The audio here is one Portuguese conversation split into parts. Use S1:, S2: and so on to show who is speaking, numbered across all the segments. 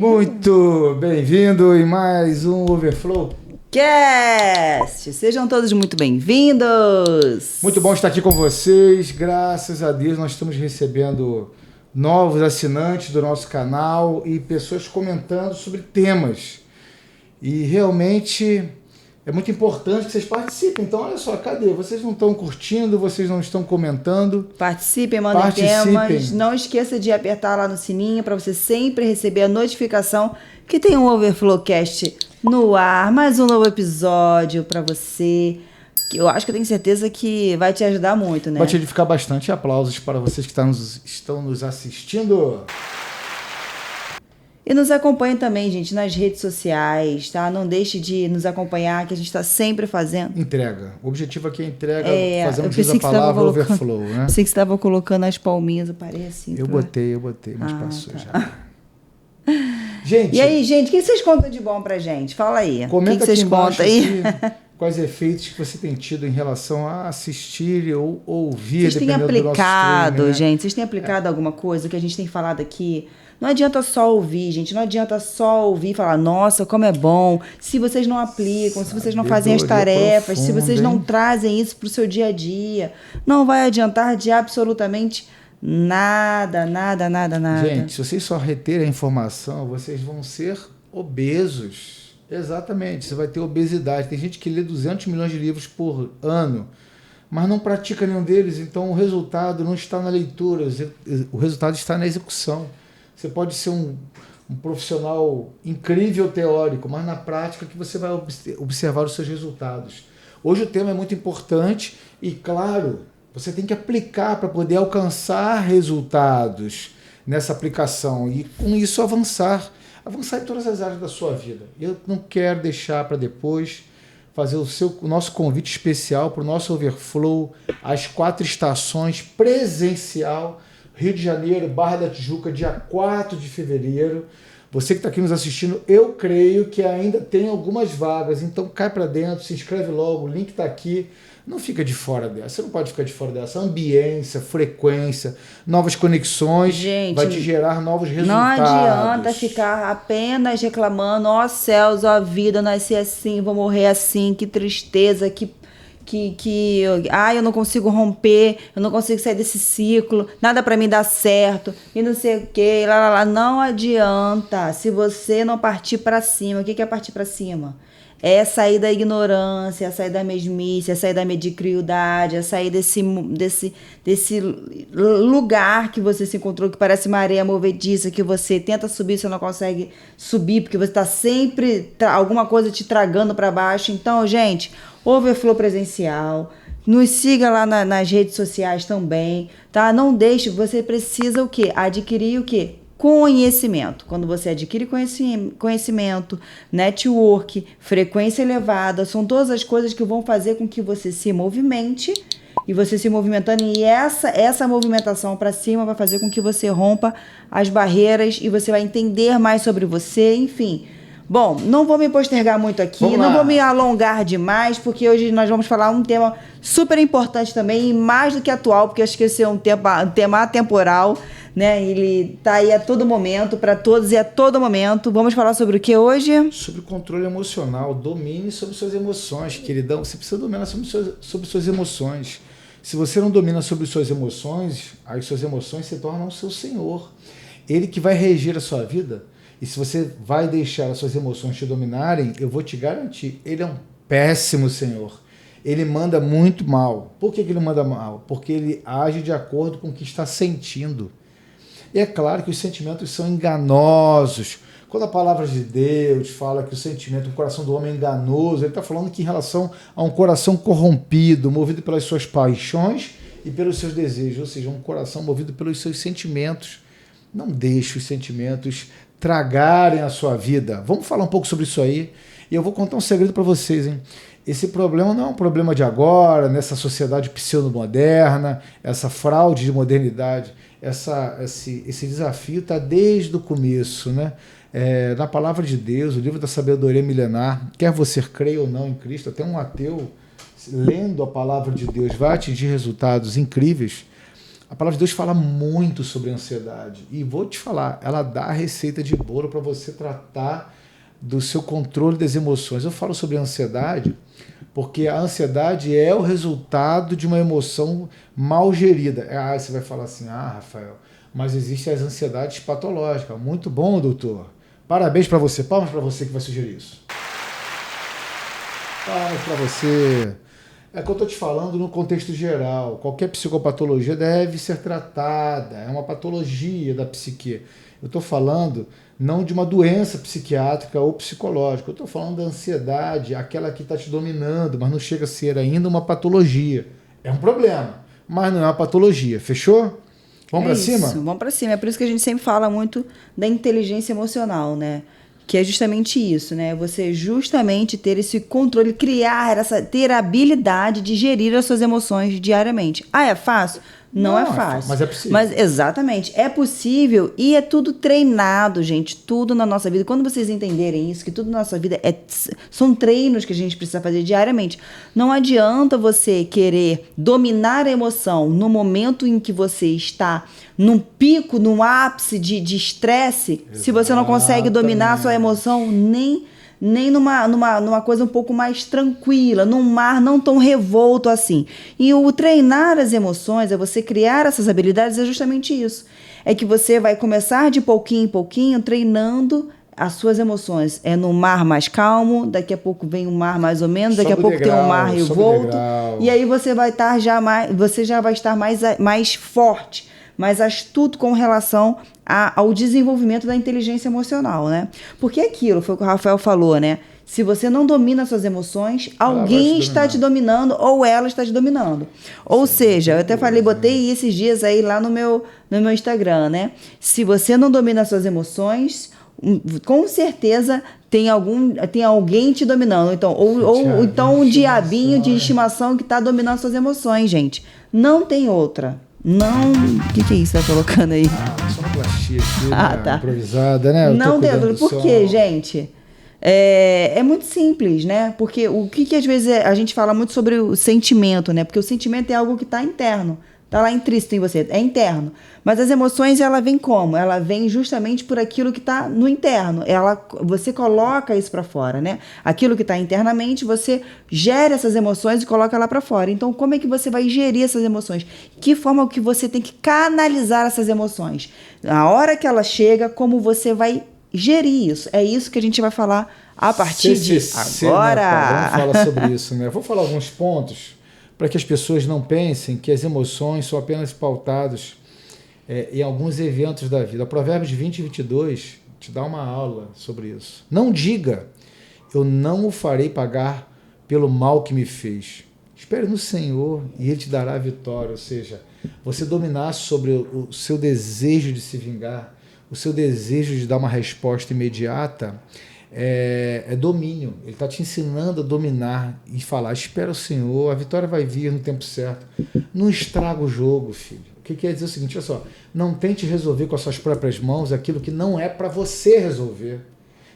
S1: Muito bem-vindo em mais um Overflow
S2: Cast! Sejam todos muito bem-vindos!
S1: Muito bom estar aqui com vocês. Graças a Deus nós estamos recebendo novos assinantes do nosso canal e pessoas comentando sobre temas. E realmente é muito importante que vocês participem. Então, olha só, cadê? Vocês não estão curtindo, vocês não estão comentando.
S2: Participem, mandem temas. Não esqueça de apertar lá no sininho para você sempre receber a notificação que tem um Overflowcast no ar. Mais um novo episódio para você. Eu acho que eu tenho certeza que vai te ajudar muito, né?
S1: Vai te edificar bastante. Aplausos para vocês que estão nos assistindo.
S2: E nos acompanhe também, gente, nas redes sociais, tá? Não deixe de nos acompanhar, que a gente está sempre fazendo.
S1: Entrega. O objetivo aqui é entrega, fazer um
S2: uso
S1: da palavra overflow, né?
S2: Pensei que você estava colocando as palminhas, eu parei assim.
S1: Eu botei, mas passou já. Gente...
S2: E aí, gente, o que vocês contam de bom pra gente? Fala aí.
S1: Comenta
S2: o que vocês contam aí?
S1: Quais efeitos que você tem tido em relação a assistir ou ouvir,
S2: vocês têm aplicado,
S1: stream, né?
S2: Gente, vocês têm aplicado alguma coisa que a gente tem falado aqui? Não adianta só ouvir, gente. Não adianta só ouvir e falar, nossa, como é bom. Se vocês não aplicam, se vocês não fazem as tarefas, se vocês não trazem isso pro seu dia a dia, não vai adiantar de absolutamente nada.
S1: Gente, se vocês só reterem a informação, vocês vão ser obesos. Exatamente, você vai ter obesidade. Tem gente que lê 200 milhões de livros por ano, mas não pratica nenhum deles, então o resultado não está na leitura, o resultado está na execução. Você pode ser um profissional incrível teórico, mas na prática que você vai observar os seus resultados. Hoje o tema é muito importante e, claro, você tem que aplicar para poder alcançar resultados nessa aplicação e, com isso, avançar em todas as áreas da sua vida. Eu não quero deixar para depois fazer o nosso convite especial para o nosso Overflow, às 4 estações, presencial, Rio de Janeiro, Barra da Tijuca, dia 4 de fevereiro. Você que está aqui nos assistindo, eu creio que ainda tem algumas vagas, então cai para dentro, se inscreve logo, o link está aqui. Não fica de fora dessa, você não pode ficar de fora dessa. Ambiência, frequência, novas conexões, gente, vai te gerar novos resultados.
S2: Não adianta ficar apenas reclamando, ó céus, ó vida, eu nasci assim, vou morrer assim, que tristeza, eu não consigo romper, eu não consigo sair desse ciclo, nada pra mim dá certo, e não sei o que, não adianta, se você não partir pra cima. O que é partir pra cima? É sair da ignorância, é sair da mesmice, é sair da mediocridade, é sair desse lugar que você se encontrou, que parece uma areia movediça, que você tenta subir, você não consegue subir, porque você está sempre alguma coisa te tragando para baixo. Então, gente, Overflow presencial, nos siga lá nas redes sociais também, tá? Não deixe, você precisa o quê? Adquirir o quê? Conhecimento. Quando você adquire conhecimento, network, frequência elevada, são todas as coisas que vão fazer com que você se movimente, e você se movimentando, e essa movimentação para cima vai fazer com que você rompa as barreiras e você vai entender mais sobre você, enfim. Bom, não vou me postergar muito aqui, não vou me alongar demais, porque hoje nós vamos falar um tema super importante também, e mais do que atual, porque eu acho que esse é um tema atemporal, né? Ele tá aí a todo momento, para todos e a todo momento. Vamos falar sobre o que hoje?
S1: Sobre controle emocional. Domine sobre suas emoções, queridão. Você precisa dominar sobre suas emoções. Se você não domina sobre suas emoções, as suas emoções se tornam o seu senhor. Ele que vai reger a sua vida. E se você vai deixar as suas emoções te dominarem, eu vou te garantir, ele é um péssimo senhor. Ele manda muito mal. Por que ele manda mal? Porque ele age de acordo com o que está sentindo. E é claro que os sentimentos são enganosos. Quando a palavra de Deus fala que o coração do homem é enganoso, ele está falando que em relação a um coração corrompido, movido pelas suas paixões e pelos seus desejos, ou seja, um coração movido pelos seus sentimentos. Não deixe os sentimentos tragarem a sua vida. Vamos falar um pouco sobre isso aí. E eu vou contar um segredo para vocês, hein? Esse problema não é um problema de agora, nessa sociedade pseudo-moderna, essa fraude de modernidade. Esse desafio está desde o começo, né? Na palavra de Deus, o livro da sabedoria milenar, quer você creia ou não em Cristo, até um ateu, lendo a palavra de Deus, vai atingir resultados incríveis. A palavra de Deus fala muito sobre ansiedade. E vou te falar, ela dá a receita de bolo para você tratar do seu controle das emoções. Eu falo sobre ansiedade porque a ansiedade é o resultado de uma emoção mal gerida. Ah, você vai falar assim, Rafael, mas existem as ansiedades patológicas. Muito bom, doutor. Parabéns para você. Palmas para você que vai sugerir isso. Palmas para você. É que eu estou te falando no contexto geral. Qualquer psicopatologia deve ser tratada. É uma patologia da psique. Eu estou falando não de uma doença psiquiátrica ou psicológica. Eu estou falando da ansiedade, aquela que está te dominando, mas não chega a ser ainda uma patologia. É um problema, mas não é uma patologia. Fechou? Vamos para cima?
S2: Vamos para cima. É por isso que a gente sempre fala muito da inteligência emocional, né? Que é justamente isso, né? Você justamente ter esse controle, ter a habilidade de gerir as suas emoções diariamente. Ah, é fácil? Não é fácil.
S1: Mas é possível.
S2: Mas, exatamente, é possível e é tudo treinado, gente. Tudo na nossa vida. Quando vocês entenderem isso, que tudo na nossa vida são treinos que a gente precisa fazer diariamente. Não adianta você querer dominar a emoção no momento em que você está num pico, num ápice de estresse, se você não consegue dominar a sua emoção nem numa coisa um pouco mais tranquila, num mar não tão revolto assim. E o treinar as emoções, é você criar essas habilidades, é justamente isso. É que você vai começar de pouquinho em pouquinho, treinando as suas emoções. É no mar mais calmo, daqui a pouco vem um mar mais ou menos, daqui a pouco tem um mar revolto. E aí você vai estar você já vai estar mais forte, mais astuto com relação ao desenvolvimento da inteligência emocional, né? Porque aquilo foi o que o Rafael falou, né? Se você não domina suas emoções, alguém está te dominando ou ela está te dominando. Ou seja, eu até falei, botei esses dias aí lá no meu Instagram, né? Se você não domina suas emoções, com certeza tem alguém te dominando. Então, ou então um diabinho de estimação que está dominando suas emoções, gente. Não tem outra. Não. O que é isso que você tá colocando aí?
S1: Sonoplastia aqui, né? Tá. Improvisada, né?
S2: Não dentro. Por quê, gente? É muito simples, né? Porque o que às vezes a gente fala muito sobre o sentimento, né? Porque o sentimento é algo que está interno. Está lá intrínseco em você, é interno. Mas as emoções, ela vem como? Ela vem justamente por aquilo que está no interno. Você coloca isso para fora, né? Aquilo que está internamente, você gera essas emoções e coloca lá para fora. Então, como é que você vai gerir essas emoções? Que forma que você tem que canalizar essas emoções? Na hora que ela chega, como você vai gerir isso? É isso que a gente vai falar a partir de agora.
S1: Né, vamos falar sobre isso, né? Vou falar alguns pontos para que as pessoas não pensem que as emoções são apenas pautadas em alguns eventos da vida. O Provérbios 20 e 22 te dá uma aula sobre isso. Não diga, eu não o farei pagar pelo mal que me fez. Espere no Senhor e Ele te dará a vitória. Ou seja, você dominar sobre o seu desejo de se vingar, o seu desejo de dar uma resposta imediata, é domínio. Ele está te ensinando a dominar e falar, espera o Senhor, a vitória vai vir no tempo certo. Não estraga o jogo, filho. O que quer dizer o seguinte, olha só, não tente resolver com as suas próprias mãos aquilo que não é para você resolver.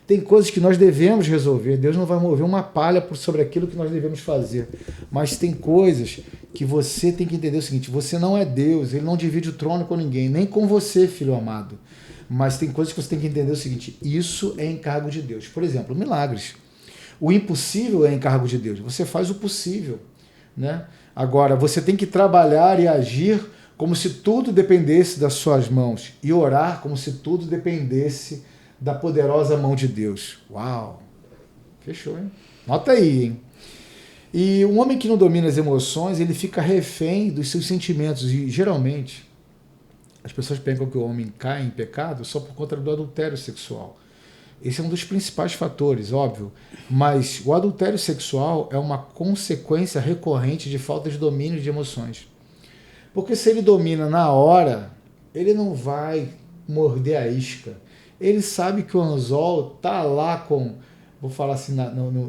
S1: Tem coisas que nós devemos resolver. Deus não vai mover uma palha sobre aquilo que nós devemos fazer. Mas tem coisas que você tem que entender o seguinte, você não é Deus, Ele não divide o trono com ninguém, nem com você, filho amado. Mas tem coisas que você tem que entender o seguinte, isso é encargo de Deus. Por exemplo, milagres. O impossível é encargo de Deus. Você faz o possível, né? Agora, você tem que trabalhar e agir como se tudo dependesse das suas mãos e orar como se tudo dependesse da poderosa mão de Deus. Uau! Fechou, hein? Nota aí, hein? E um homem que não domina as emoções, ele fica refém dos seus sentimentos e, geralmente, as pessoas pensam que o homem cai em pecado só por conta do adultério sexual. Esse é um dos principais fatores, óbvio. Mas o adultério sexual é uma consequência recorrente de falta de domínio de emoções. Porque se ele domina na hora, ele não vai morder a isca. Ele sabe que o anzol tá lá com... Vou falar assim,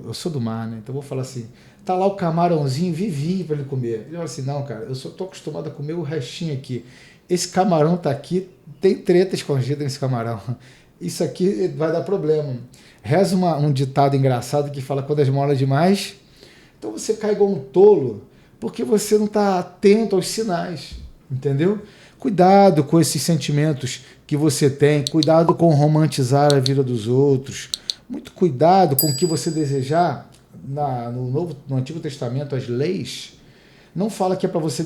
S1: eu sou do mar, né? Então vou falar assim, tá lá o camarãozinho vivinho para ele comer. Ele fala assim, não, cara, eu só tô acostumado a comer o restinho aqui. Esse camarão tá aqui, tem treta escondida nesse camarão. Isso aqui vai dar problema. Reza um ditado engraçado que fala quando esmola demais, então você cai igual um tolo, porque você não está atento aos sinais, entendeu? Cuidado com esses sentimentos que você tem, cuidado com romantizar a vida dos outros, muito cuidado com o que você desejar. No Antigo Testamento, as leis não fala que é para você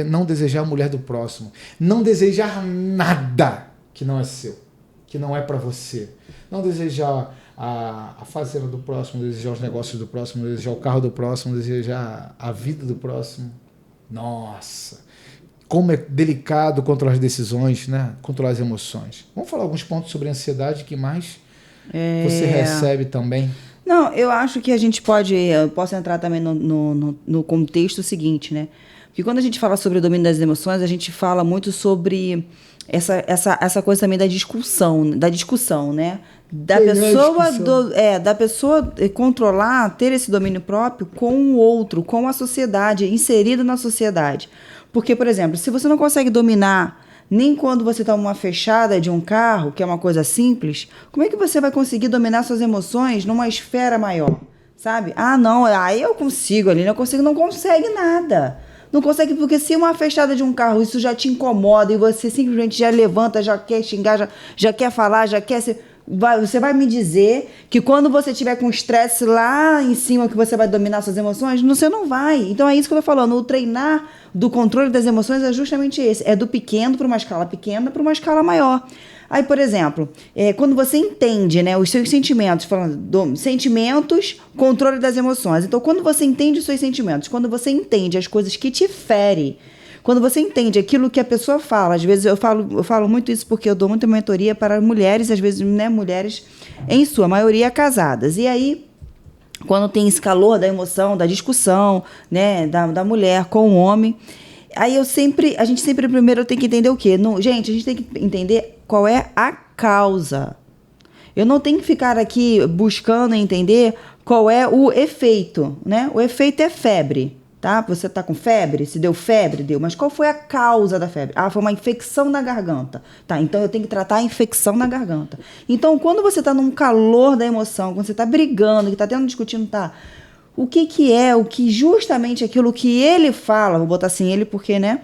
S1: não desejar a mulher do próximo, não desejar nada que não é seu, que não é para você, não desejar a fazenda do próximo, desejar os negócios do próximo, desejar o carro do próximo, desejar a vida do próximo. Nossa, como é delicado controlar as decisões, né? Controlar as emoções. Vamos falar alguns pontos sobre a ansiedade que mais você recebe também.
S2: Não, eu acho que a gente posso entrar também no contexto seguinte, né? Porque quando a gente fala sobre o domínio das emoções, a gente fala muito sobre essa coisa também da discussão, né? Da pessoa controlar, ter esse domínio próprio com o outro, com a sociedade, inserido na sociedade. Porque, por exemplo, se você não consegue dominar nem quando você toma uma fechada de um carro, que é uma coisa simples, como é que você vai conseguir dominar suas emoções numa esfera maior? Sabe? Não, aí eu consigo ali, não consegue nada. Não consegue, porque se uma fechada de um carro, isso já te incomoda e você simplesmente já levanta, já quer xingar, já quer falar, você vai me dizer que quando você estiver com estresse lá em cima, que você vai dominar suas emoções? Você não vai. Então é isso que eu tô falando. O treinar do controle das emoções é justamente esse. É do pequeno para uma escala pequena para uma escala maior. Aí, por exemplo, quando você entende, né, os seus sentimentos, sentimentos, controle das emoções. Então, quando você entende os seus sentimentos, quando você entende as coisas que te ferem, quando você entende aquilo que a pessoa fala, às vezes eu falo muito isso porque eu dou muita mentoria para mulheres, às vezes, né, mulheres, em sua maioria, casadas. E aí, quando tem esse calor da emoção, da discussão, né, da mulher com o homem, aí a gente sempre primeiro tem que entender o quê? Gente, a gente tem que entender qual é a causa. Eu não tenho que ficar aqui buscando entender qual é o efeito, né? O efeito é febre. Tá? Você está com febre? Se deu febre, deu. Mas qual foi a causa da febre? Foi uma infecção na garganta. Tá, então eu tenho que tratar a infecção na garganta. Então, quando você está num calor da emoção, quando você está brigando, que está discutindo, o que é, justamente aquilo que ele fala, vou botar assim ele porque, né?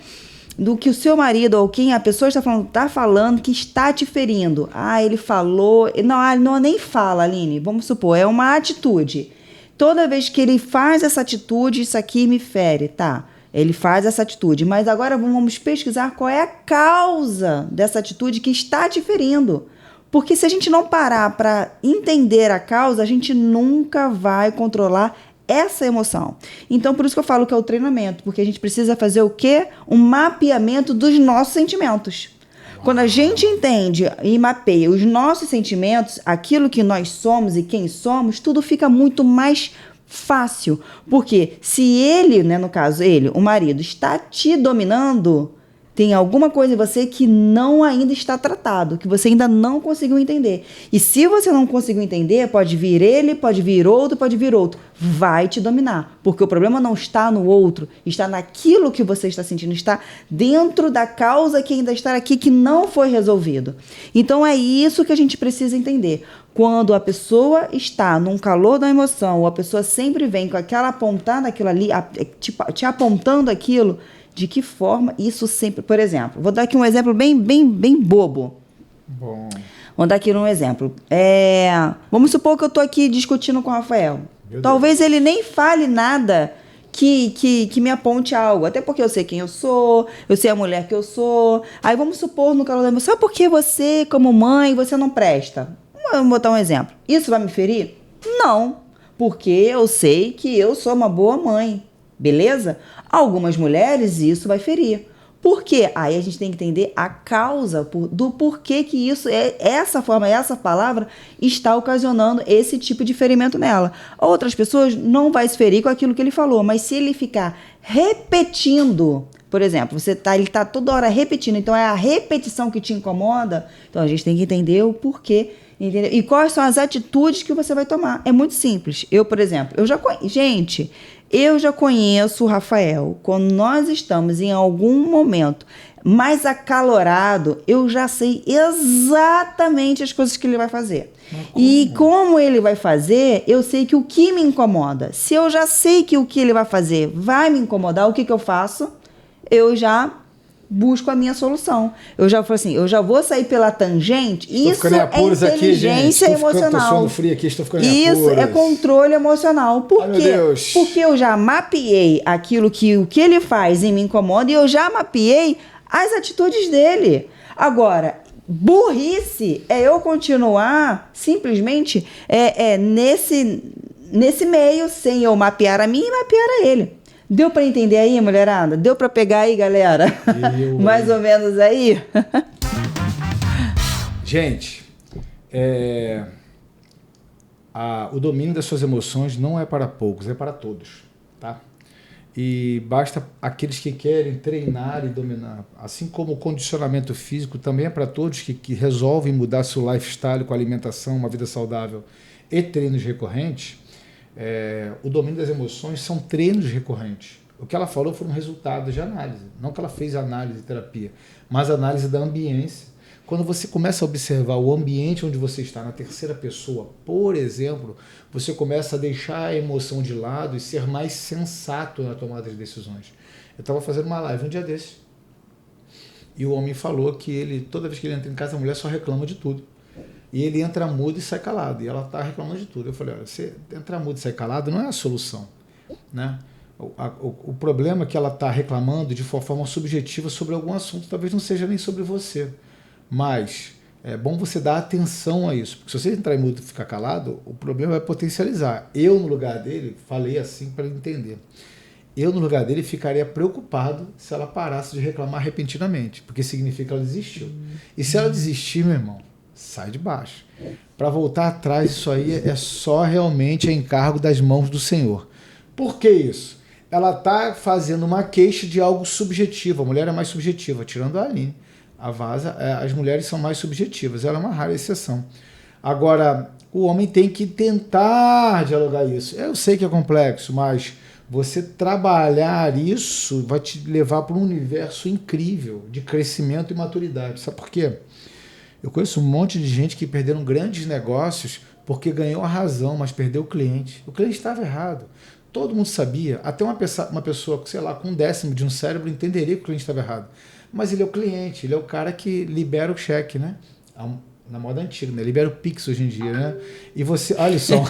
S2: Do que o seu marido ou quem a pessoa está falando que está te ferindo. Ele falou... Não, nem fala, Aline. Vamos supor, é uma atitude. Toda vez que ele faz essa atitude, isso aqui me fere, tá? Ele faz essa atitude, mas agora vamos pesquisar qual é a causa dessa atitude que está te ferindo. Porque se a gente não parar para entender a causa, a gente nunca vai controlar essa emoção. Então, por isso que eu falo que é o treinamento, porque a gente precisa fazer o quê? Um mapeamento dos nossos sentimentos. Quando a gente entende e mapeia os nossos sentimentos, aquilo que nós somos e quem somos, tudo fica muito mais fácil. Porque se ele, né, no caso ele, o marido, está te dominando, tem alguma coisa em você que não ainda está tratado, que você ainda não conseguiu entender. E se você não conseguiu entender, pode vir ele, pode vir outro, vai te dominar. Porque o problema não está no outro, está naquilo que você está sentindo, está dentro da causa que ainda está aqui, que não foi resolvido. Então é isso que a gente precisa entender. Quando a pessoa está num calor da emoção, ou a pessoa sempre vem com aquela apontada aquilo ali, te apontando aquilo, de que forma isso sempre... Por exemplo, vou dar aqui um exemplo bem bobo.
S1: Bom.
S2: Vou dar aqui um exemplo. Vamos supor que eu estou aqui discutindo com o Rafael. Talvez ele nem fale nada que me aponte algo. Até porque eu sei quem eu sei a mulher que eu sou. Aí vamos supor no calor da emoção, sabe por que você, como mãe, você não presta? Vamos botar um exemplo. Isso vai me ferir? Não. Porque eu sei que eu sou uma boa mãe. Beleza? Algumas mulheres isso vai ferir. Por quê? Aí a gente tem que entender a causa do porquê que isso, essa palavra está ocasionando esse tipo de ferimento nela. Outras pessoas não vai se ferir com aquilo que ele falou, mas se ele ficar repetindo, por exemplo, ele está toda hora repetindo, então é a repetição que te incomoda, então a gente tem que entender o porquê. Entendeu? E quais são as atitudes que você vai tomar. É muito simples. Eu, por exemplo, eu já conheço o Rafael. Quando nós estamos em algum momento mais acalorado, eu já sei exatamente as coisas que ele vai fazer. E como ele vai fazer, eu sei que o que me incomoda. Se eu já sei que o que ele vai fazer vai me incomodar, o que eu faço? Eu já busco a minha solução. Eu já falo assim, eu já vou sair pela tangente. Isso é inteligência emocional.
S1: Estou suando frio aqui, estou ficando em
S2: Isso é controle emocional. Por
S1: Ai,
S2: quê?
S1: meu Deus.
S2: Porque eu já mapeei aquilo que o que ele faz e me incomoda e eu já mapeei as atitudes dele. Agora, burrice é eu continuar simplesmente nesse meio sem eu mapear a mim e mapear a ele. Deu pra entender aí, mulherada? Deu pra pegar aí, galera? Mais ou menos aí?
S1: Gente, o domínio das suas emoções não é para poucos, é para todos, tá? E basta aqueles que querem treinar e dominar. Assim como o condicionamento físico também é para todos que resolvem mudar seu lifestyle com alimentação, uma vida saudável e treinos recorrentes. O domínio das emoções são treinos recorrentes. O que ela falou foram resultados de análise. Não que ela fez análise e terapia, mas análise da ambiência. Quando você começa a observar o ambiente onde você está, na terceira pessoa, por exemplo, você começa a deixar a emoção de lado e ser mais sensato na tomada de decisões. Eu estava fazendo uma live um dia desses e o homem falou que toda vez que ele entra em casa, a mulher só reclama de tudo. E ele entra mudo e sai calado. E ela está reclamando de tudo. Eu falei, olha, você entrar mudo e sair calado não é a solução, né? O problema é que ela está reclamando de forma subjetiva sobre algum assunto. Talvez não seja nem sobre você. Mas é bom você dar atenção a isso. Porque se você entrar em mudo e ficar calado, o problema vai potencializar. Eu, no lugar dele, falei assim para ele entender. Eu, no lugar dele, ficaria preocupado se ela parasse de reclamar repentinamente. Porque significa que ela desistiu. E se ela desistir, meu irmão, sai de baixo. Para voltar atrás, isso aí é só realmente encargo das mãos do Senhor. Por que isso? Ela está fazendo uma queixa de algo subjetivo. A mulher é mais subjetiva, tirando a Aline. A Vaza, as mulheres são mais subjetivas. Ela é uma rara exceção. Agora, o homem tem que tentar dialogar isso. Eu sei que é complexo, mas você trabalhar isso vai te levar para um universo incrível de crescimento e maturidade. Sabe por quê? Eu conheço um monte de gente que perderam grandes negócios porque ganhou a razão, mas perdeu o cliente. O cliente estava errado. Todo mundo sabia. Até uma pessoa, sei lá, com 1/10 de um cérebro entenderia que o cliente estava errado. Mas ele é o cliente, ele é o cara que libera o cheque, né? Na moda antiga, né? Libera o Pix hoje em dia, né? E você... Olha só.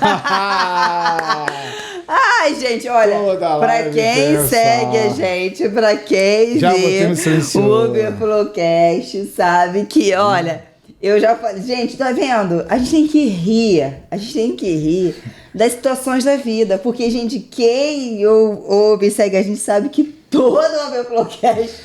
S2: Ai, gente, olha, pra quem segue a gente, pra quem vê o Overflowcast, sabe que, olha, eu já falei, gente, tá vendo? A gente tem que rir das situações da vida, porque, gente, quem ouve e segue a gente sabe que todo o Overflowcast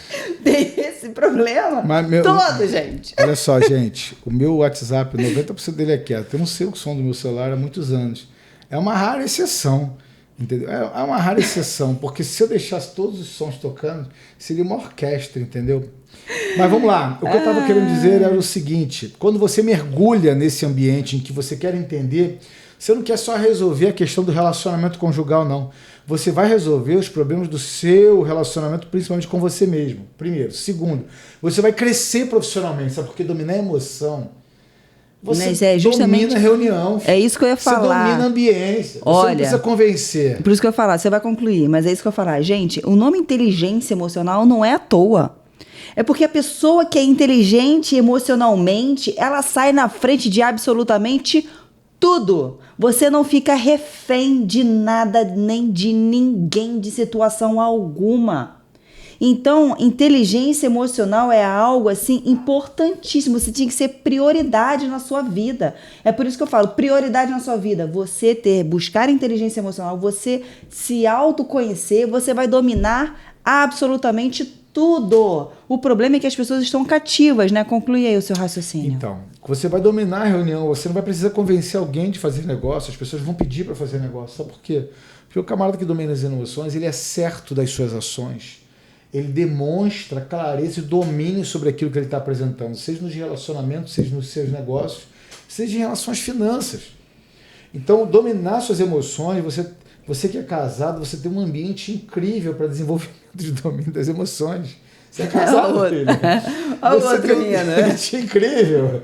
S2: tem esse problema. Todo, gente.
S1: Olha só, gente, o meu WhatsApp, 90% dele é quieto. Eu não sei o som do meu celular há muitos anos. É uma rara exceção. Entendeu? É uma rara exceção, porque se eu deixasse todos os sons tocando, seria uma orquestra, entendeu? Mas vamos lá, o que eu estava querendo dizer era o seguinte: quando você mergulha nesse ambiente em que você quer entender, você não quer só resolver a questão do relacionamento conjugal, não. Você vai resolver os problemas do seu relacionamento, principalmente com você mesmo, primeiro. Segundo, você vai crescer profissionalmente, sabe? Porque dominar a emoção... Você domina a reunião.
S2: É isso que eu ia falar.
S1: Você domina a ambiência. Você não precisa convencer.
S2: Por isso que eu ia falar, você vai concluir, mas é isso que eu ia falar. Gente, o nome inteligência emocional não é à toa. É porque a pessoa que é inteligente emocionalmente, ela sai na frente de absolutamente tudo. Você não fica refém de nada, nem de ninguém, de situação alguma. Então, inteligência emocional é algo assim importantíssimo. Você tinha que ser prioridade na sua vida. É por isso que eu falo, prioridade na sua vida. Você buscar inteligência emocional, você se autoconhecer, você vai dominar absolutamente tudo. O problema é que as pessoas estão cativas, né? Conclui aí o seu raciocínio.
S1: Então, você vai dominar a reunião, você não vai precisar convencer alguém de fazer negócio, as pessoas vão pedir para fazer negócio. Sabe por quê? Porque o camarada que domina as emoções, ele é certo das suas ações. Ele demonstra clareza e domínio sobre aquilo que ele está apresentando, seja nos relacionamentos, seja nos seus negócios, seja em relação às finanças. Então, dominar suas emoções, você que é casado, você tem um ambiente incrível para desenvolvimento de domínio das emoções. Você é casado, filho.
S2: Olha o outro,
S1: um ambiente incrível.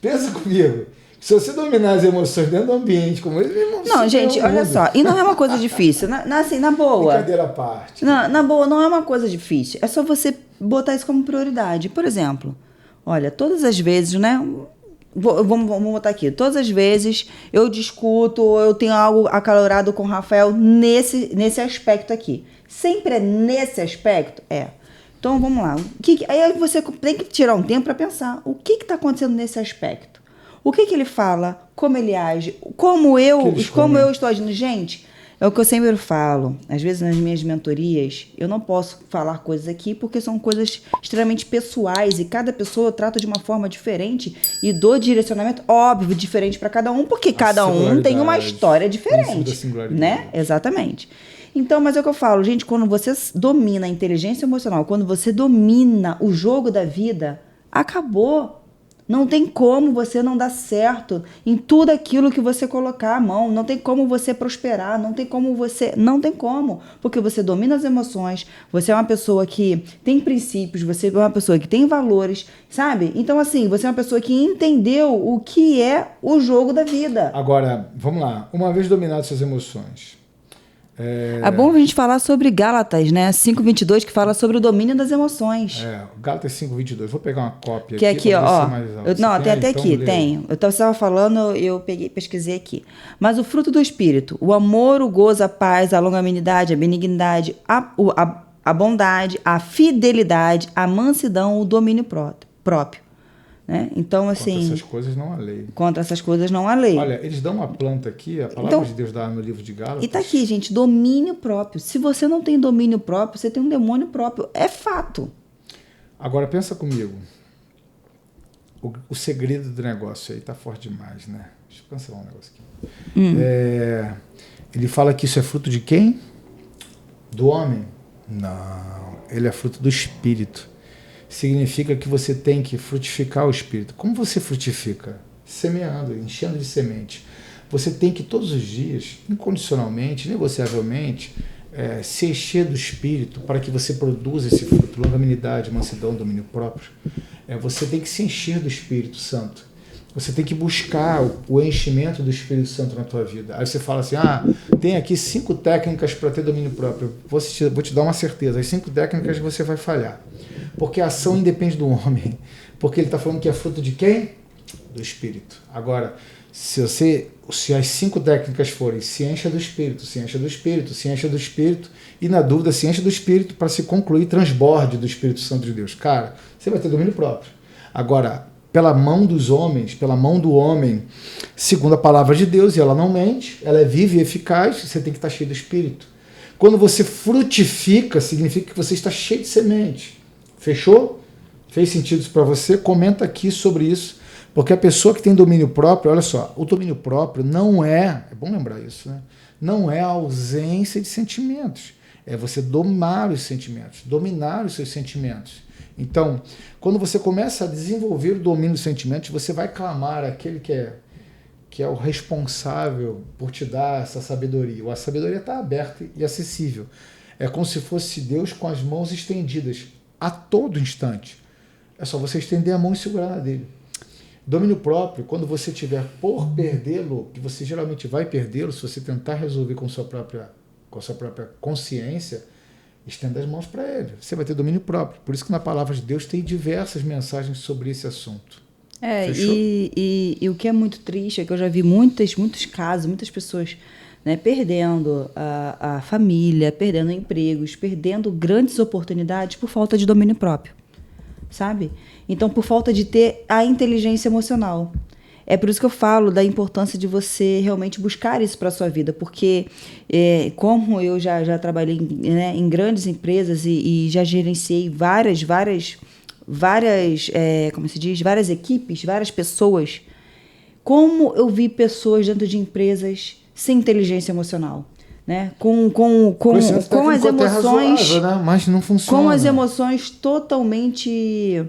S1: Pensa comigo. Se você dominar as emoções dentro do ambiente, como ele, irmão,
S2: Não, gente, olha só. E não é uma coisa difícil. Assim, na boa.
S1: Brincadeira à parte.
S2: Na boa, não é uma coisa difícil. É só você botar isso como prioridade. Por exemplo, olha, todas as vezes, né? Vamos botar aqui. Todas as vezes eu discuto, eu tenho algo acalorado com o Rafael nesse aspecto aqui. Sempre é nesse aspecto? É. Então, vamos lá. Aí você tem que tirar um tempo para pensar. O que está acontecendo nesse aspecto? O que ele fala? Como ele age? Como eu estou agindo? Gente, é o que eu sempre falo. Às vezes, nas minhas mentorias, eu não posso falar coisas aqui porque são coisas extremamente pessoais e cada pessoa trata de uma forma diferente e dou direcionamento, óbvio, diferente para cada um, porque cada um tem uma história diferente, né? Exatamente. Então, mas é o que eu falo, gente, quando você domina a inteligência emocional, quando você domina o jogo da vida, acabou. Não tem como você não dar certo em tudo aquilo que você colocar a mão. Não tem como você prosperar. Não tem como. Porque você domina as emoções. Você é uma pessoa que tem princípios. Você é uma pessoa que tem valores. Sabe? Então, assim, você é uma pessoa que entendeu o que é o jogo da vida.
S1: Agora, vamos lá. Uma vez dominadas suas emoções...
S2: É bom a gente falar sobre Gálatas, né? 5:22, que fala sobre o domínio das emoções.
S1: Gálatas 5:22. Vou pegar uma cópia
S2: que
S1: aqui.
S2: Ó. Não, tem até
S1: então,
S2: aqui, tenho. Você estava falando, eu pesquisei aqui. Mas o fruto do Espírito, o amor, o gozo, a paz, a longanimidade, a benignidade, a bondade, a fidelidade, a mansidão, o domínio próprio. Né? Então, assim,
S1: contra essas coisas não há lei.
S2: Contra essas coisas não há lei.
S1: Olha, eles dão uma planta aqui, a palavra de Deus dá no livro de Gálatas.
S2: E tá aqui, gente, domínio próprio. Se você não tem domínio próprio, você tem um demônio próprio. É fato.
S1: Agora, pensa comigo. O segredo do negócio aí tá forte demais, né? Deixa eu cancelar um negócio aqui. Ele fala que isso é fruto de quem? Do homem? Não. Ele é fruto do Espírito. Significa que você tem que frutificar o Espírito. Como você frutifica? Semeando, enchendo de semente. Você tem que todos os dias, incondicionalmente, negociavelmente, se encher do Espírito para que você produza esse fruto, longanimidade, mansidão, domínio próprio. Você tem que se encher do Espírito Santo. Você tem que buscar o enchimento do Espírito Santo na tua vida. Aí você fala assim, tem aqui 5 técnicas para ter domínio próprio. Vou te dar uma certeza, as 5 técnicas você vai falhar. Porque a ação independe do homem. Porque ele está falando que é fruto de quem? Do Espírito. Agora, se as 5 técnicas forem se encha do Espírito, se encha do Espírito, se encha do Espírito, e na dúvida se encha do Espírito para se concluir transborde do Espírito Santo de Deus. Cara, você vai ter domínio próprio. Agora, pela mão dos homens, pela mão do homem, segundo a palavra de Deus, e ela não mente, ela é viva e eficaz, você tem que estar cheio do Espírito. Quando você frutifica, significa que você está cheio de semente. Fechou? Fez sentido isso para você? Comenta aqui sobre isso, porque a pessoa que tem domínio próprio, olha só, o domínio próprio não é bom lembrar isso, né? Não é a ausência de sentimentos, é você domar os sentimentos, dominar os seus sentimentos. Então, quando você começa a desenvolver o domínio dos sentimentos, você vai clamar àquele que é o responsável por te dar essa sabedoria. A sabedoria está aberta e acessível. É como se fosse Deus com as mãos estendidas a todo instante. É só você estender a mão e segurar na dele. Domínio próprio, quando você tiver por perdê-lo, que você geralmente vai perdê-lo, se você tentar resolver com sua própria consciência, estenda as mãos para ele. Você vai ter domínio próprio. Por isso que na palavra de Deus tem diversas mensagens sobre esse assunto.
S2: E o que é muito triste é que eu já vi muitos casos, muitas pessoas, né, perdendo a família, perdendo empregos, perdendo grandes oportunidades por falta de domínio próprio, sabe? Então, por falta de ter a inteligência emocional. É por isso que eu falo da importância de você realmente buscar isso para a sua vida, porque como eu já trabalhei, né, em grandes empresas e já gerenciei várias equipes, várias pessoas, como eu vi pessoas dentro de empresas sem inteligência emocional, né? Com as emoções,
S1: razoável, né? Mas não funciona.
S2: com as emoções totalmente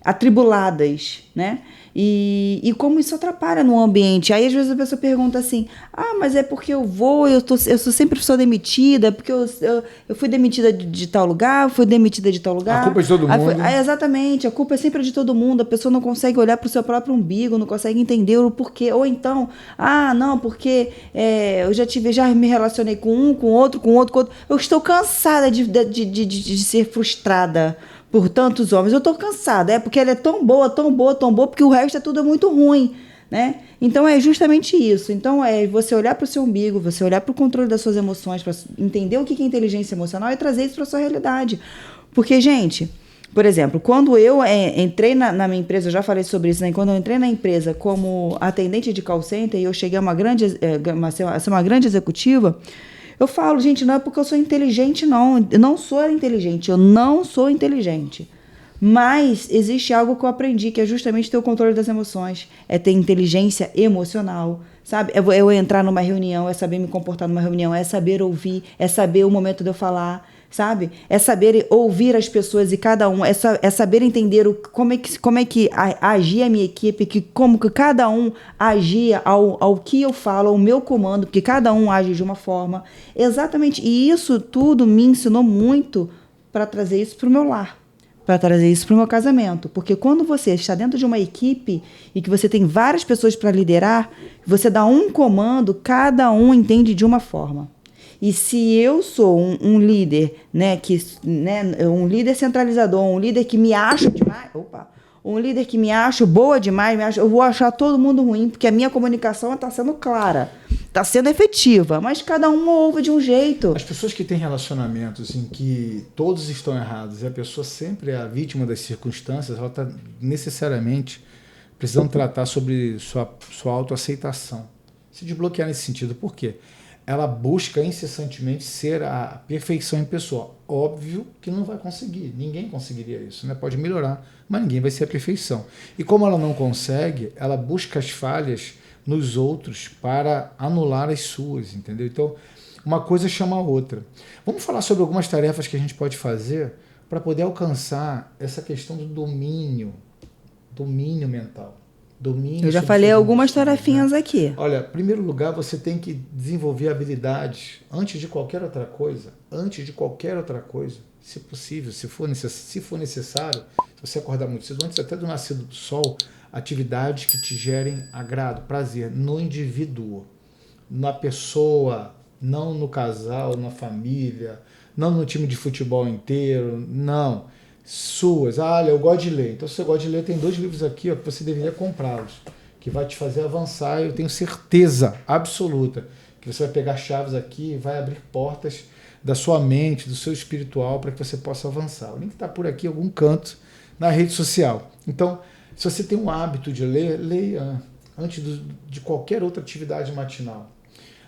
S2: atribuladas, né? E como isso atrapalha no ambiente. Aí às vezes a pessoa pergunta assim, mas é porque eu sempre sou demitida, porque eu fui demitida de tal lugar, fui demitida de tal lugar.
S1: A culpa é de todo mundo.
S2: Exatamente, a culpa é sempre de todo mundo, a pessoa não consegue olhar para o seu próprio umbigo, não consegue entender o porquê. Ou então, não, porque eu já me relacionei com outro. Eu estou cansada de ser frustrada por tantos homens. Eu estou cansada, porque ela é tão boa, porque o resto é tudo muito ruim, né? Então é justamente isso. Então é você olhar para o seu umbigo, você olhar para o controle das suas emoções, para entender o que é inteligência emocional e trazer isso para a sua realidade. Porque, gente, por exemplo, quando eu entrei na minha empresa, eu já falei sobre isso, né? Quando eu entrei na empresa como atendente de call center e eu cheguei a ser uma grande executiva, eu falo, gente, não é porque eu sou inteligente, não. Eu não sou inteligente. Mas existe algo que eu aprendi, que é justamente ter o controle das emoções. É ter inteligência emocional, sabe? É eu entrar numa reunião, é saber me comportar numa reunião, é saber ouvir, é saber o momento de eu falar, sabe? É saber ouvir as pessoas e cada um, é saber entender como é que agia a minha equipe, como que cada um agia ao que eu falo, ao meu comando, porque cada um age de uma forma. Exatamente. E isso tudo me ensinou muito para trazer isso para o meu lar, para trazer isso para o meu casamento. Porque quando você está dentro de uma equipe e que você tem várias pessoas para liderar, você dá um comando, cada um entende de uma forma. E se eu sou um líder, um líder centralizador, um líder que me acha demais, um líder que me acha boa demais, eu vou achar todo mundo ruim, porque a minha comunicação está sendo clara, está sendo efetiva, mas cada um ouve de um jeito.
S1: As pessoas que têm relacionamentos em que todos estão errados e a pessoa sempre é a vítima das circunstâncias, ela está necessariamente precisando tratar sobre sua autoaceitação. Se desbloquear nesse sentido. Por quê? Ela busca incessantemente ser a perfeição em pessoa. Óbvio que não vai conseguir, ninguém conseguiria isso, né? Pode melhorar, mas ninguém vai ser a perfeição. E como ela não consegue, ela busca as falhas nos outros para anular as suas, entendeu? Então, uma coisa chama a outra. Vamos falar sobre algumas tarefas que a gente pode fazer para poder alcançar essa questão do domínio mental.
S2: Eu já falei algumas tarefinhas, né? Aqui.
S1: Olha, em primeiro lugar, você tem que desenvolver habilidades antes de qualquer outra coisa, se possível, se for necessário, se você acordar muito cedo, antes até do nascer do sol, atividades que te gerem agrado, prazer no indivíduo, na pessoa, não no casal, na família, não no time de futebol inteiro, não. Suas. Olha, eu gosto de ler. Então, se você gosta de ler, tem 2 livros aqui, que você deveria comprá-los, que vai te fazer avançar. Eu tenho certeza absoluta que você vai pegar chaves aqui e vai abrir portas da sua mente, do seu espiritual, para que você possa avançar. O link está por aqui, em algum canto, na rede social. Então, se você tem um hábito de ler, leia antes de qualquer outra atividade matinal.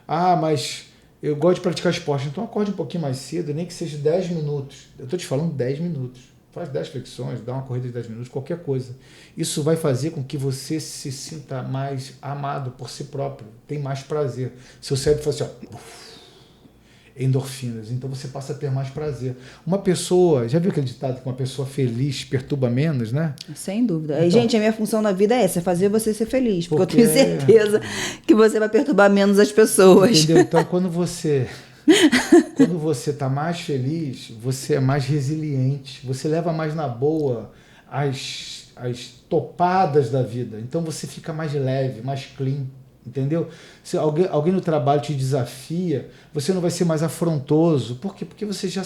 S1: Mas eu gosto de praticar esporte, então acorde um pouquinho mais cedo, nem que seja 10 minutos. Eu estou te falando 10 minutos. Faz 10 flexões, dá uma corrida de 10 minutos, qualquer coisa. Isso vai fazer com que você se sinta mais amado por si próprio, tem mais prazer. Seu cérebro faz assim, endorfinas, então você passa a ter mais prazer. Uma pessoa, já viu aquele ditado que uma pessoa feliz perturba menos, né?
S2: Sem dúvida. Então, gente, a minha função na vida é essa, é fazer você ser feliz, porque eu tenho certeza que você vai perturbar menos as pessoas.
S1: Entendeu? Então, quando você está mais feliz, você é mais resiliente, você leva mais na boa as topadas da vida. Então você fica mais leve, mais clean, entendeu? Se alguém no trabalho te desafia, você não vai ser mais afrontoso. Por quê? Porque você já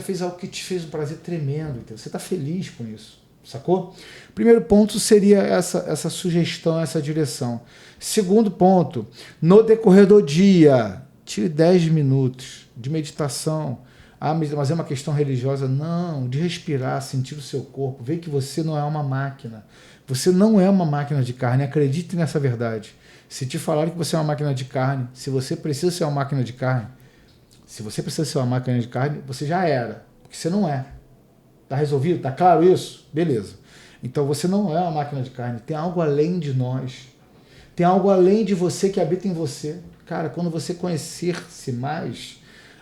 S1: fez algo que te fez um prazer tremendo, entendeu? Você está feliz com isso, sacou? Primeiro ponto seria essa sugestão, essa direção. Segundo ponto, no decorrer do dia, tire 10 minutos de meditação. Mas é uma questão religiosa? Não, de respirar, sentir o seu corpo, ver que você não é uma máquina. Você não é uma máquina de carne, acredite nessa verdade. Se te falarem que você é uma máquina de carne, se você precisa ser uma máquina de carne, você já era, porque você não é. Tá resolvido? Tá claro isso? Beleza. Então você não é uma máquina de carne, tem algo além de nós. Tem algo além de você que habita em você. Cara, quando você conhecer-se mais,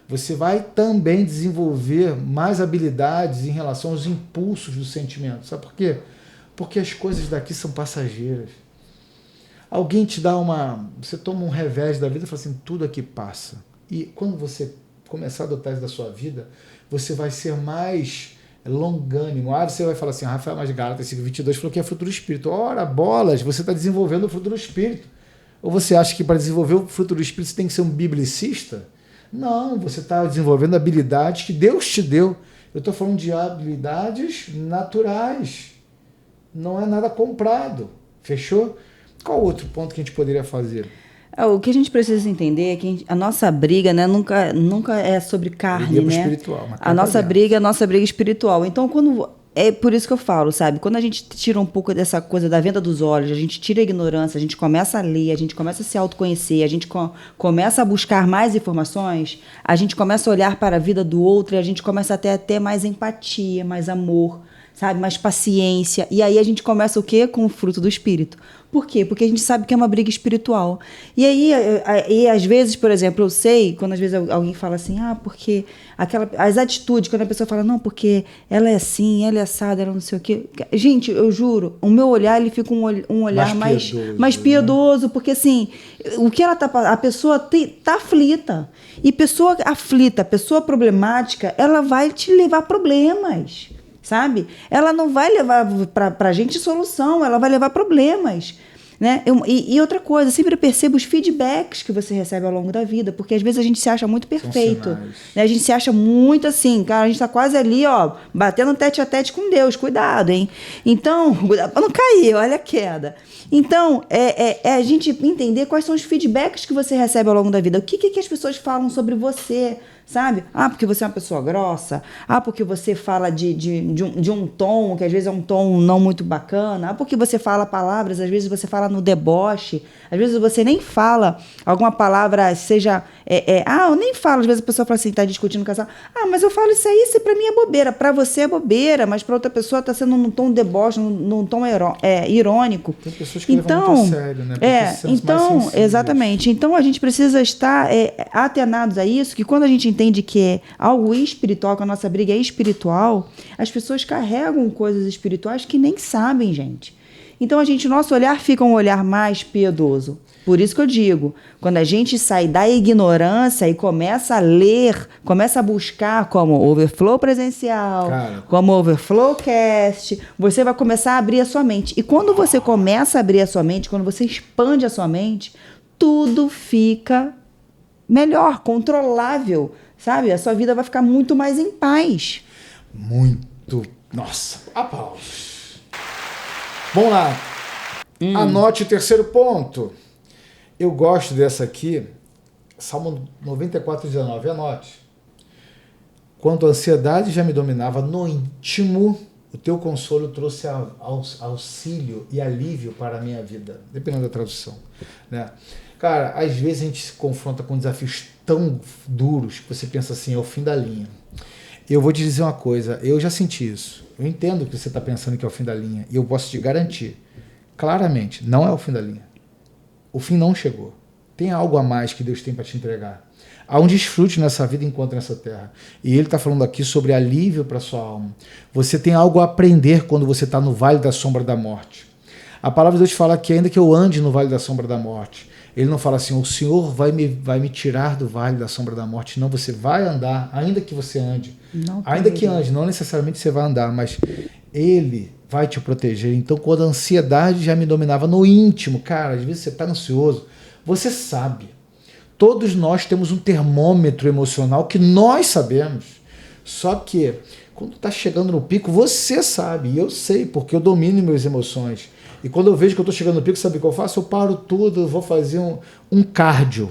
S1: você vai também desenvolver mais habilidades em relação aos impulsos do sentimento. Sabe por quê? Porque as coisas daqui são passageiras. Alguém te dá você toma um revés da vida e fala assim, tudo aqui passa. E quando você começar a adotar isso da sua vida, você vai ser mais longânimo. Você vai falar assim, Rafael mais Gálatas 5:22 falou que é fruto do Espírito. Ora, bolas, você está desenvolvendo o fruto do Espírito. Ou você acha que para desenvolver o fruto do Espírito você tem que ser um biblicista? Não, você está desenvolvendo habilidades que Deus te deu. Eu estou falando de habilidades naturais. Não é nada comprado. Fechou? Qual outro ponto que a gente poderia fazer?
S2: O que a gente precisa entender é que a nossa briga, né, nunca é sobre carne, né?
S1: Espiritual,
S2: a nossa briga é espiritual. Então, é por isso que eu falo, sabe? Quando a gente tira um pouco dessa coisa da venda dos olhos, a gente tira a ignorância, a gente começa a ler, a gente começa a se autoconhecer, a gente começa a buscar mais informações, a gente começa a olhar para a vida do outro e a gente começa a ter até mais empatia, mais amor, sabe? Mais paciência. E aí a gente começa o quê? Com o fruto do Espírito. Por quê? Porque a gente sabe que é uma briga espiritual. E aí, às vezes, por exemplo, eu sei, quando às vezes alguém fala assim, porque as atitudes, quando a pessoa fala, não, porque ela é assim, ela é assada, ela não sei o quê. Gente, eu juro, o meu olhar, ele fica um olhar mais piedoso, porque assim, o que ela a pessoa tá aflita. E pessoa aflita, pessoa problemática, ela vai te levar problemas. Sabe? Ela não vai levar para a gente solução, ela vai levar problemas. Né? E outra coisa, sempre perceba os feedbacks que você recebe ao longo da vida, porque às vezes a gente se acha muito perfeito. Né? A gente se acha muito assim, cara, a gente está quase ali, batendo tete a tete com Deus, cuidado, hein? Então, cuidado para não cair, olha a queda. Então, é a gente entender quais são os feedbacks que você recebe ao longo da vida. O que as pessoas falam sobre você, sabe? Porque você é uma pessoa grossa. Porque você fala de um tom, que às vezes é um tom não muito bacana. Porque você fala palavras, às vezes você fala no deboche. Às vezes você nem fala alguma palavra, seja... eu nem falo. Às vezes a pessoa fala assim, tá discutindo no casal. Mas eu falo isso aí, isso pra mim é bobeira. Pra você é bobeira, mas pra outra pessoa tá sendo num tom deboche, num tom irônico.
S1: Tem pessoas que levam muito a sério, né?
S2: Então, exatamente. Então, a gente precisa estar atenados a isso, que quando a gente entende que é algo espiritual, que a nossa briga é espiritual, as pessoas carregam coisas espirituais que nem sabem, gente. Então, nosso olhar fica um olhar mais piedoso. Por isso que eu digo, quando a gente sai da ignorância e começa a ler, começa a buscar como Overflow Presencial, como Overflow Cast, você vai começar a abrir a sua mente. E quando você começa a abrir a sua mente, quando você expande a sua mente, tudo fica melhor, controlável, sabe? A sua vida vai ficar muito mais em paz.
S1: Muito. Nossa, aplausos. Vamos lá. Anote o terceiro ponto. Eu gosto dessa aqui, Salmo 94:19, anote. Quando a ansiedade já me dominava no íntimo, o teu consolo trouxe auxílio e alívio para a minha vida, dependendo da tradução. Né? Cara, às vezes a gente se confronta com desafios tão duros que você pensa assim, é o fim da linha. Eu vou te dizer uma coisa, eu já senti isso. Eu entendo que você está pensando que é o fim da linha, e eu posso te garantir, claramente, não é o fim da linha. O fim não chegou. Tem algo a mais que Deus tem para te entregar. Há um desfrute nessa vida enquanto nessa terra. E Ele está falando aqui sobre alívio para a sua alma. Você tem algo a aprender quando você está no vale da sombra da morte. A palavra de Deus fala que ainda que eu ande no vale da sombra da morte, Ele não fala assim, o Senhor vai me tirar do vale da sombra da morte. Não, você vai andar, ainda que você ande. Ainda que ande, não necessariamente você vai andar, mas Ele vai te proteger. Então, quando a ansiedade já me dominava no íntimo, cara, às vezes você está ansioso, você sabe. Todos nós temos um termômetro emocional que nós sabemos. Só que, quando está chegando no pico, você sabe, e eu sei, porque eu domino minhas emoções. E quando eu vejo que eu estou chegando no pico, sabe o que eu faço? Eu paro tudo, vou fazer um cardio.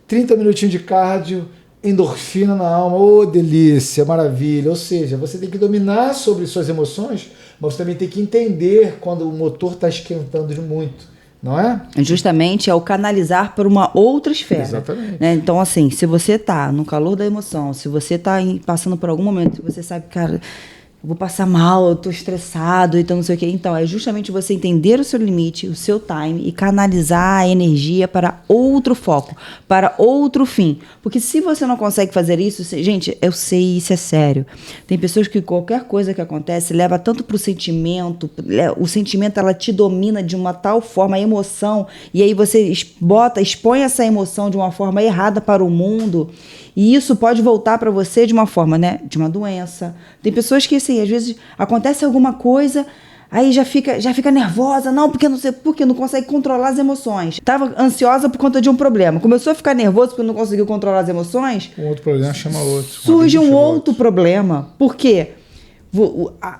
S1: 30 minutinhos de cardio, endorfina na alma, delícia, maravilha. Ou seja, você tem que dominar sobre suas emoções, mas você também tem que entender quando o motor está esquentando muito, não é?
S2: Justamente é o canalizar para uma outra esfera.
S1: Exatamente.
S2: Né? Então, assim, se você está no calor da emoção, se você está passando por algum momento, se você sabe, cara, vou passar mal, eu tô estressado, então não sei o quê. Então, é justamente você entender o seu limite, o seu time e canalizar a energia para outro foco, para outro fim. Porque se você não consegue fazer isso, gente, eu sei, isso é sério. Tem pessoas que qualquer coisa que acontece leva tanto pro sentimento, o sentimento ela te domina de uma tal forma, a emoção, e aí você expõe essa emoção de uma forma errada para o mundo, e isso pode voltar para você de uma forma, né, de uma doença. Tem pessoas que, assim, às vezes acontece alguma coisa, aí já fica nervosa, não, porque não sei porque não consegue controlar as emoções. Estava ansiosa por conta de um problema. Começou a ficar nervoso porque não conseguiu controlar as emoções.
S1: Um outro problema chama outro.
S2: Surge um outro problema. Por quê?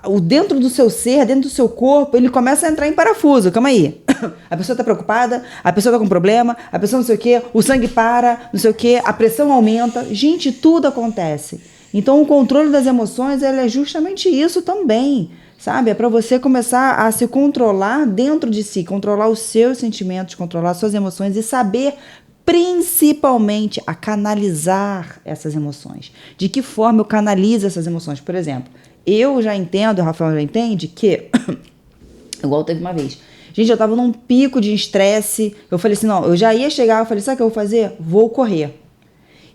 S2: O dentro do seu ser, dentro do seu corpo, ele começa a entrar em parafuso. Calma aí. A pessoa está preocupada, a pessoa está com problema, a pessoa não sei o quê, o sangue para, não sei o quê, a pressão aumenta. Gente, tudo acontece. Então, o controle das emoções, ele é justamente isso também, sabe? É para você começar a se controlar dentro de si, controlar os seus sentimentos, controlar as suas emoções e saber, principalmente, a canalizar essas emoções. De que forma eu canalizo essas emoções? Por exemplo, eu já entendo, o Rafael já entende, que, igual teve uma vez, gente, eu tava num pico de estresse, eu falei assim, não, eu já ia chegar, eu falei, sabe o que eu vou fazer? Vou correr.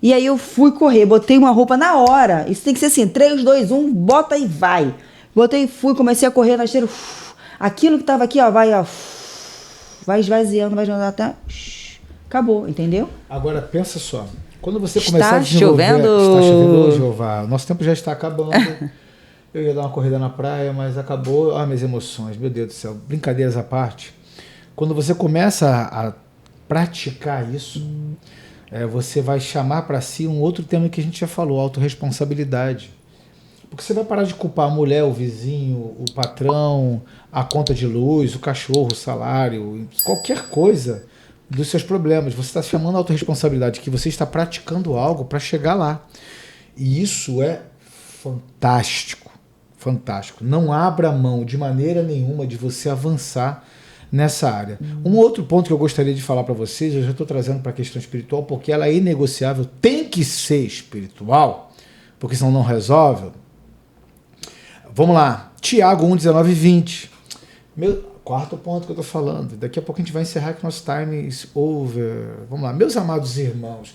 S2: E aí eu fui correr, botei uma roupa na hora, isso tem que ser assim, 3, 2, 1, bota e vai. Botei, fui, comecei a correr na esteira, aquilo que tava aqui, ó, vai esvaziando até, acabou, entendeu?
S1: Agora, pensa só, quando você começar a desenvolver...
S2: Está
S1: chovendo, Jeová, nosso tempo já está acabando. Eu ia dar uma corrida na praia, mas acabou. Ah, minhas emoções, meu Deus do céu. Brincadeiras à parte. Quando você começa a praticar isso, você vai chamar para si um outro tema que a gente já falou, autorresponsabilidade. Porque você vai parar de culpar a mulher, o vizinho, o patrão, a conta de luz, o cachorro, o salário, qualquer coisa dos seus problemas. Você está chamando a autorresponsabilidade, que você está praticando algo para chegar lá. E isso é fantástico. Fantástico. Não abra mão de maneira nenhuma de você avançar nessa área. Um outro ponto que eu gostaria de falar para vocês, eu já estou trazendo para a questão espiritual, porque ela é inegociável, tem que ser espiritual, porque senão não resolve. Vamos lá. Tiago 1, 19 e 20. Quarto ponto que eu estou falando. Daqui a pouco a gente vai encerrar que nosso time is over. Vamos lá. Meus amados irmãos,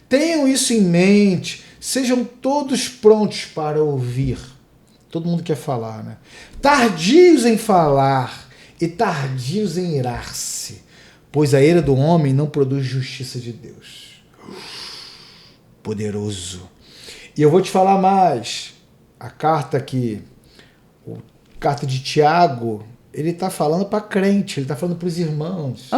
S1: tenham isso em mente. Sejam todos prontos para ouvir. Todo mundo quer falar, né? Tardios em falar e tardios em irar-se, pois a ira do homem não produz justiça de Deus. Poderoso. E eu vou te falar mais. A carta aqui, a carta de Tiago, ele está falando para crente, ele está falando para os irmãos.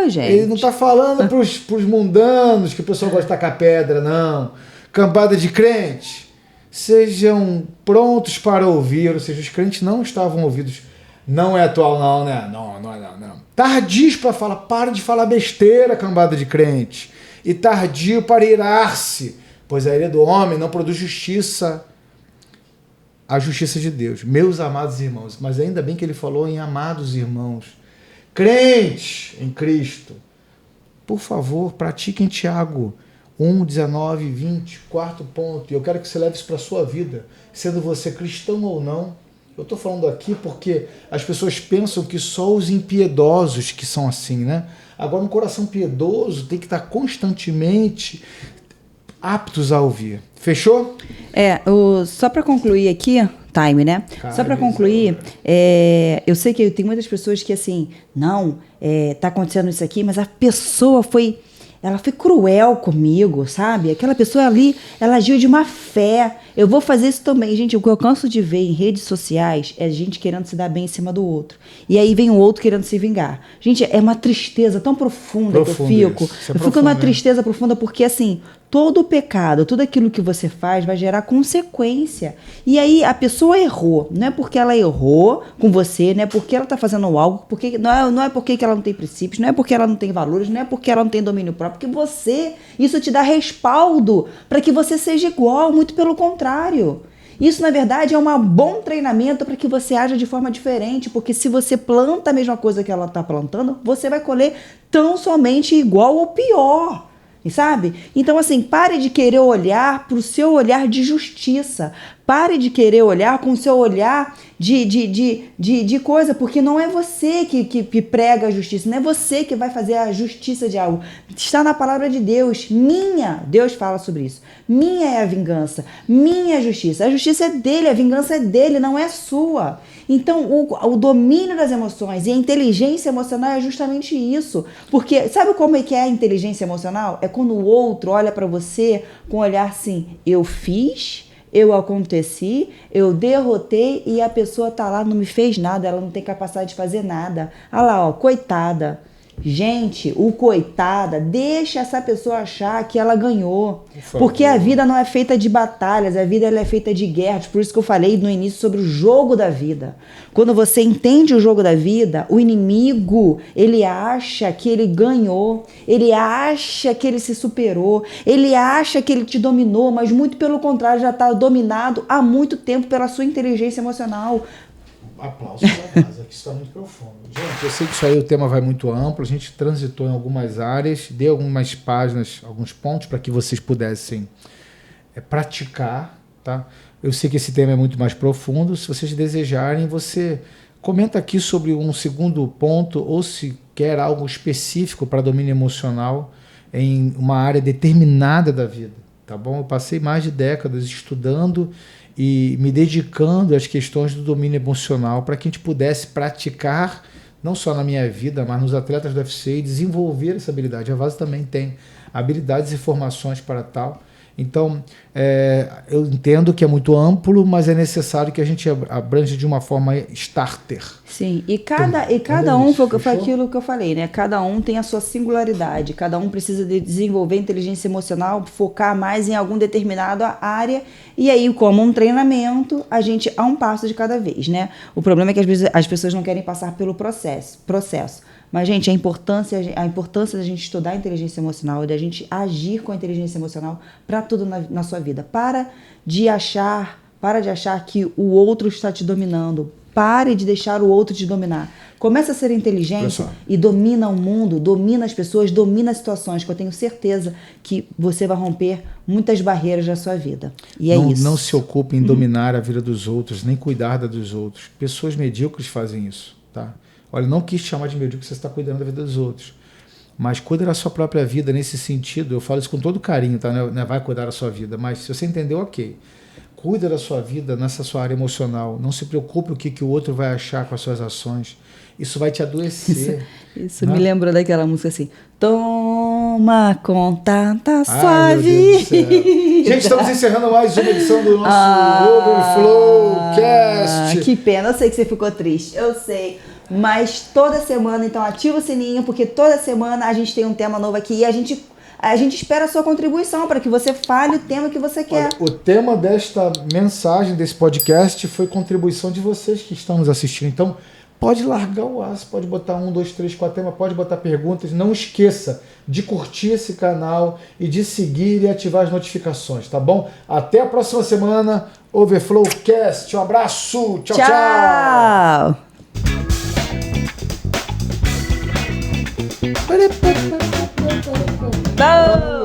S2: Gente.
S1: Ele não está falando para os mundanos, que o pessoal gosta de tacar pedra, não. Cambada de crente, sejam prontos para ouvir, ou seja, os crentes não estavam ouvidos. Não é atual não, né? Não. Tardios para falar, para de falar besteira, cambada de crente. E tardio para irar-se, pois a ira do homem não produz justiça, a justiça de Deus. Meus amados irmãos, mas ainda bem que ele falou em amados irmãos. Crentes em Cristo, por favor, pratiquem Tiago 1, 19, 20, quarto ponto. E eu quero que você leve isso para a sua vida, sendo você cristão ou não. Eu estou falando aqui porque as pessoas pensam que só os impiedosos que são assim, né? Agora, um coração piedoso tem que estar constantemente aptos a ouvir. Fechou?
S2: Só para concluir aqui, time, né? Só para concluir, eu sei que tem muitas pessoas que assim, não, tá acontecendo isso aqui, mas a pessoa ela foi cruel comigo, sabe? Aquela pessoa ali, ela agiu de má fé. Eu vou fazer isso também. Gente, o que eu canso de ver em redes sociais é gente querendo se dar bem em cima do outro. E aí vem o outro querendo se vingar. Gente, é uma tristeza tão profunda que eu fico. Eu fico numa tristeza profunda porque, assim, todo o pecado, tudo aquilo que você faz vai gerar consequência. E aí a pessoa errou. Não é porque ela errou com você, não é porque ela está fazendo algo, porque não é porque ela não tem princípios, não é porque ela não tem valores, não é porque ela não tem domínio próprio, porque isso te dá respaldo para que você seja igual, muito pelo contrário. Isso, na verdade, é um bom treinamento para que você haja de forma diferente, porque se você planta a mesma coisa que ela está plantando, você vai colher tão somente igual ou pior. sabe? Então, assim, pare de querer olhar para o seu olhar de justiça. Pare de querer olhar com o seu olhar de coisa, porque não é você que prega a justiça, não é você que vai fazer a justiça de algo. Está na palavra de Deus. Deus fala sobre isso. Minha é a vingança, minha é a justiça. A justiça é dele, a vingança é dele, não é sua. Então, o domínio das emoções e a inteligência emocional é justamente isso. Porque, sabe como é que é a inteligência emocional? É quando o outro olha para você com um olhar assim, eu fiz, eu aconteci, eu derrotei e a pessoa tá lá, não me fez nada, ela não tem capacidade de fazer nada. Olha lá, ó, coitada. Gente, o coitada, deixa essa pessoa achar que ela ganhou. Porque a vida não é feita de batalhas, a vida ela é feita de guerras. Por isso que eu falei no início sobre o jogo da vida. Quando você entende o jogo da vida, o inimigo, ele acha que ele ganhou, ele acha que ele se superou, ele acha que ele te dominou, mas muito pelo contrário, já está dominado há muito tempo pela sua inteligência emocional.
S1: Aplausos para casa, que está muito profundo. Gente, eu sei que isso aí o tema vai muito amplo, a gente transitou em algumas áreas, dei algumas páginas, alguns pontos para que vocês pudessem praticar, tá? Eu sei que esse tema é muito mais profundo, se vocês desejarem, você comenta aqui sobre um segundo ponto, ou se quer algo específico para domínio emocional em uma área determinada da vida, tá bom? Eu passei mais de décadas estudando e me dedicando às questões do domínio emocional para que a gente pudesse praticar, não só na minha vida, mas nos atletas do UFC e desenvolver essa habilidade. A Vasa também tem habilidades e formações para tal. Então, eu entendo que é muito amplo, mas é necessário que a gente abranje de uma forma starter.
S2: Sim, e cada um, foi aquilo que eu falei, né? Cada um tem a sua singularidade, cada um precisa de desenvolver inteligência emocional, focar mais em algum determinado área, e aí, como um treinamento, a gente a um passo de cada vez, né? O problema é que às vezes as pessoas não querem passar pelo processo. Mas, gente, a importância da gente estudar a inteligência emocional, da gente agir com a inteligência emocional para tudo na sua vida. Para de achar que o outro está te dominando. Pare de deixar o outro te dominar. Começa a ser inteligente e domina o mundo, domina as pessoas, domina as situações, que eu tenho certeza que você vai romper muitas barreiras da sua vida. E é isso.
S1: Não se ocupe em dominar a vida dos outros, nem cuidar da dos outros. Pessoas medíocres fazem isso, tá? Olha, não quis te chamar de medíocre, você está cuidando da vida dos outros. Mas cuida da sua própria vida nesse sentido. Eu falo isso com todo carinho, tá? Não vai cuidar da sua vida, mas se você entendeu, ok. Cuida da sua vida nessa sua área emocional. Não se preocupe o que o outro vai achar com as suas ações. Isso vai te adoecer.
S2: Isso me lembrou daquela música assim. Toma conta da sua vida.
S1: Gente, estamos encerrando mais uma edição do nosso Overflowcast.
S2: Que pena, eu sei que você ficou triste. Eu sei. Mas toda semana, então, ativa o sininho, porque toda semana a gente tem um tema novo aqui e a gente espera a sua contribuição para que você fale o tema que você quer.
S1: Olha, o tema desta mensagem, desse podcast, foi contribuição de vocês que estão nos assistindo. Então, pode largar o aço, pode botar 1, 2, 3, 4 temas, pode botar perguntas. Não esqueça de curtir esse canal e de seguir e ativar as notificações, tá bom? Até a próxima semana, Overflowcast. Um abraço, tchau, tchau.
S2: Tchau.